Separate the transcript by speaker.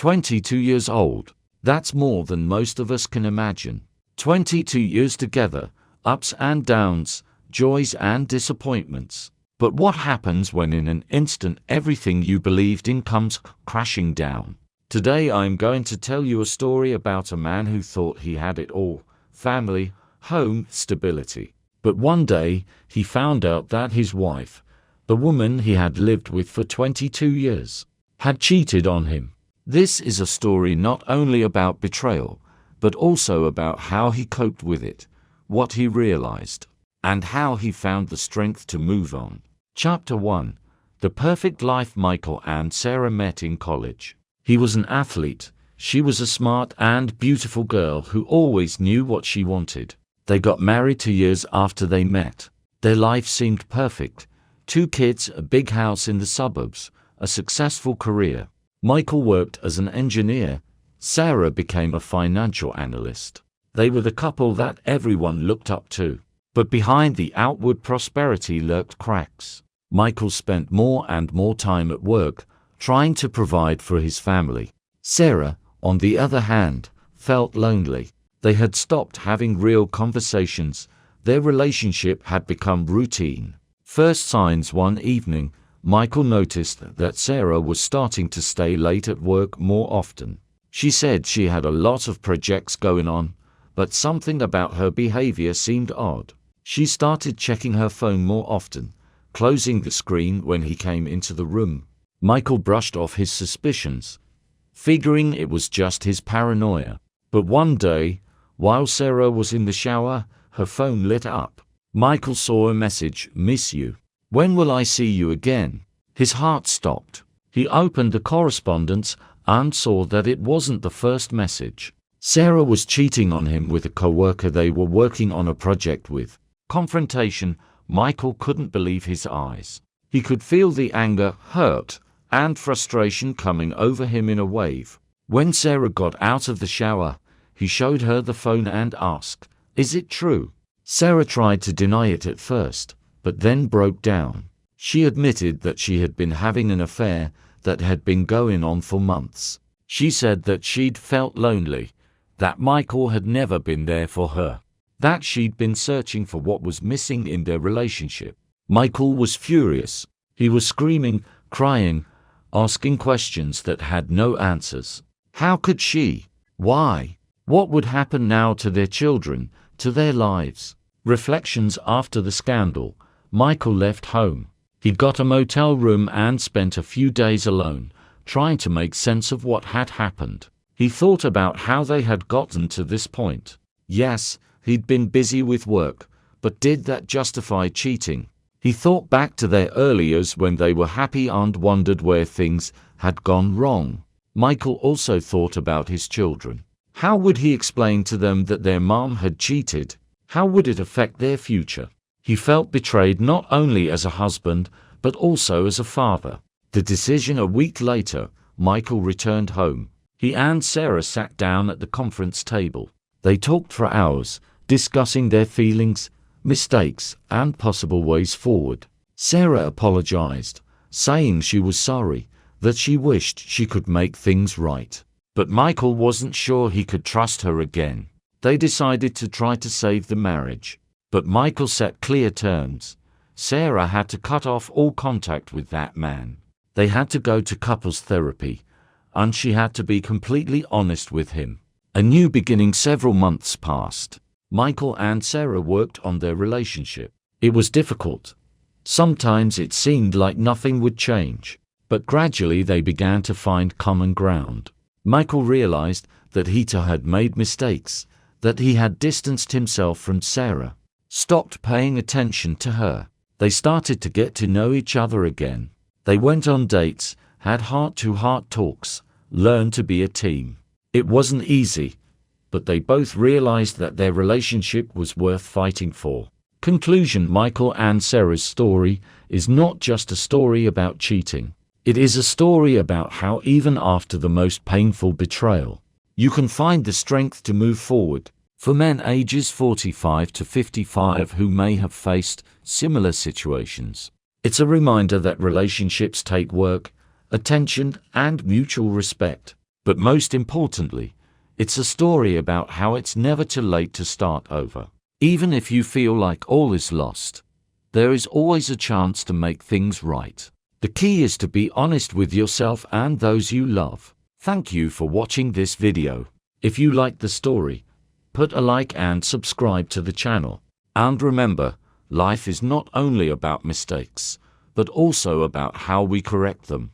Speaker 1: 22 years old. That's more than most of us can imagine. 22 years together, ups and downs, joys and disappointments. But what happens when in an instant everything you believed in comes crashing down? Today I'm going to tell you a story about a man who thought he had it all: family, home, stability. But one day, he found out that his wife, the woman he had lived with for 22 years, had cheated on him. This is a story not only about betrayal, but also about how he coped with it, what he realized, and how he found the strength to move on. Chapter 1. The Perfect Life. Michael and Sarah met in college. He was an athlete. She was a smart and beautiful girl who always knew what she wanted. They got married 2 years after they met. Their life seemed perfect. 2 kids, a big house in the suburbs, a successful career. Michael worked as an engineer. Sarah became a financial analyst. They were the couple that everyone looked up to. But behind the outward prosperity lurked cracks. Michael spent more and more time at work, trying to provide for his family. Sarah, on the other hand, felt lonely. They had stopped having real conversations. Their relationship had become routine. First signs: one evening, Michael noticed that Sarah was starting to stay late at work more often. She said she had a lot of projects going on, but something about her behavior seemed odd. She started checking her phone more often, closing the screen when he came into the room. Michael brushed off his suspicions, figuring it was just his paranoia. But one day, while Sarah was in the shower, her phone lit up. Michael saw a message: "Miss you. When will I see you again?" His heart stopped. He opened the correspondence and saw that it wasn't the first message. Sarah was cheating on him with a coworker they were working on a project with. Confrontation. Michael couldn't believe his eyes. He could feel the anger, hurt, and frustration coming over him in a wave. When Sarah got out of the shower, he showed her the phone and asked, "Is it true?" Sarah tried to deny it at first, but then broke down. She admitted that she had been having an affair that had been going on for months. She said that she'd felt lonely, that Michael had never been there for her, that she'd been searching for what was missing in their relationship. Michael was furious. He was screaming, crying, asking questions that had no answers. How could she? Why? What would happen now to their children, to their lives? Reflections. After the scandal, Michael left home. He got a motel room and spent a few days alone, trying to make sense of what had happened. He thought about how they had gotten to this point. Yes, he'd been busy with work, but did that justify cheating? He thought back to their early years when they were happy and wondered where things had gone wrong. Michael also thought about his children. How would he explain to them that their mom had cheated? How would it affect their future? He felt betrayed not only as a husband, but also as a father. The decision. A week later, Michael returned home. He and Sarah sat down at the conference table. They talked for hours, discussing their feelings, mistakes, and possible ways forward. Sarah apologized, saying she was sorry, that she wished she could make things right. But Michael wasn't sure he could trust her again. They decided to try to save the marriage. But Michael set clear terms. Sarah had to cut off all contact with that man. They had to go to couples therapy, and she had to be completely honest with him. A new beginning. Several months passed. Michael and Sarah worked on their relationship. It was difficult. Sometimes it seemed like nothing would change. But gradually they began to find common ground. Michael realized that he too had made mistakes, that he had distanced himself from Sarah, stopped paying attention to her. They started to get to know each other again. They went on dates, had heart-to-heart talks, learned to be a team. It wasn't easy, but they both realized that their relationship was worth fighting for. Conclusion. Michael and Sarah's story is not just a story about cheating. It is a story about how even after the most painful betrayal, you can find the strength to move forward. For men ages 45 to 55 who may have faced similar situations, it's a reminder that relationships take work, attention, and mutual respect. But most importantly, it's a story about how it's never too late to start over. Even if you feel like all is lost, there is always a chance to make things right. The key is to be honest with yourself and those you love. Thank you for watching this video. If you liked the story, put a like and subscribe to the channel. And remember, life is not only about mistakes, but also about how we correct them.